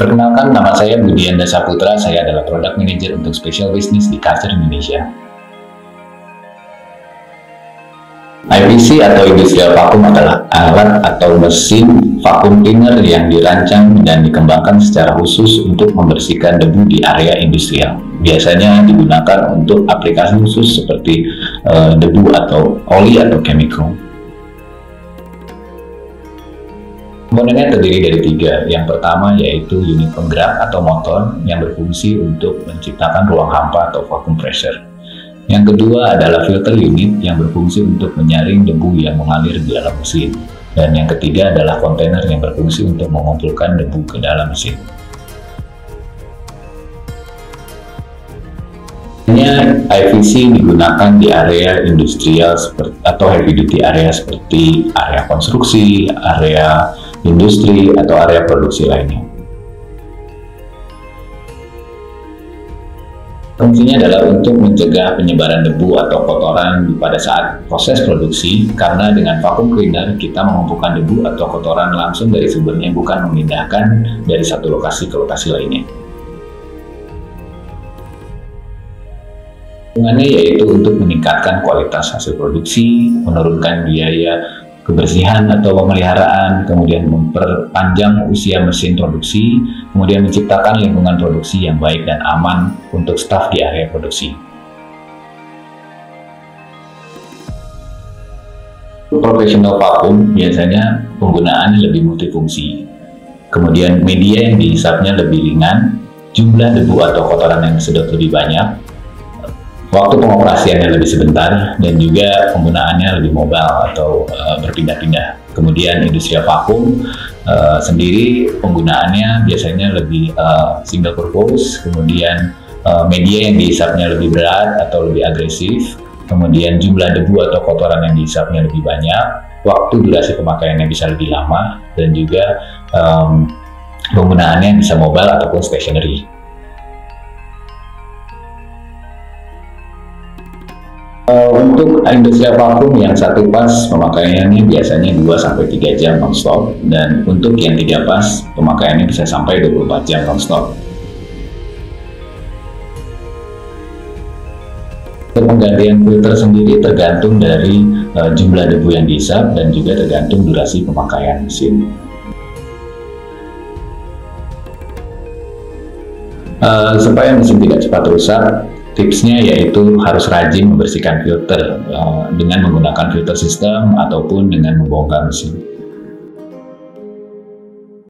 Perkenalkan, nama saya Budianda Saputra, saya adalah Product Manager untuk Special Business di Karcher Indonesia. IVC atau Industrial Vacuum adalah alat atau mesin vacuum cleaner yang dirancang dan dikembangkan secara khusus untuk membersihkan debu di area industrial. Biasanya digunakan untuk aplikasi khusus seperti debu atau oli atau chemical. Komponennya terdiri dari 3. Yang pertama yaitu unit penggerak atau motor yang berfungsi untuk menciptakan ruang hampa atau vacuum pressure. Yang kedua adalah filter unit yang berfungsi untuk menyaring debu yang mengalir di dalam mesin. Dan yang ketiga adalah kontainer yang berfungsi untuk mengumpulkan debu ke dalam mesin. IVC digunakan di area industrial atau heavy duty area seperti area konstruksi, area industri, atau area produksi lainnya. Fungsinya adalah untuk mencegah penyebaran debu atau kotoran pada saat proses produksi, karena dengan vacuum cleaner kita mengumpulkan debu atau kotoran langsung dari sumbernya, bukan memindahkan dari satu lokasi ke lokasi lainnya. Fungsinya yaitu untuk meningkatkan kualitas hasil produksi, menurunkan biaya kebersihan atau pemeliharaan, kemudian memperpanjang usia mesin produksi, kemudian menciptakan lingkungan produksi yang baik dan aman untuk staf di area produksi. Professional vacuum biasanya penggunaannya lebih multifungsi. Kemudian media yang dihisapnya lebih ringan, jumlah debu atau kotoran yang disedot lebih banyak, waktu pengoperasiannya lebih sebentar, dan juga penggunaannya lebih mobile atau berpindah-pindah. Kemudian industrial vacuum sendiri penggunaannya biasanya lebih single purpose, kemudian media yang dihisapnya lebih berat atau lebih agresif, kemudian jumlah debu atau kotoran yang dihisapnya lebih banyak, waktu durasi pemakaiannya bisa lebih lama, dan juga penggunaannya bisa mobile ataupun stationary. Untuk industrial vacuum yang satu pas pemakaiannya biasanya 2-3 jam non-stop, dan untuk yang 3 pas pemakaiannya bisa sampai 24 jam non-stop. Penggantian filter sendiri tergantung dari jumlah debu yang dihisap dan juga tergantung durasi pemakaian mesin. Supaya mesin tidak cepat rusak, tipsnya yaitu harus rajin membersihkan filter dengan menggunakan filter system ataupun dengan membongkar mesin.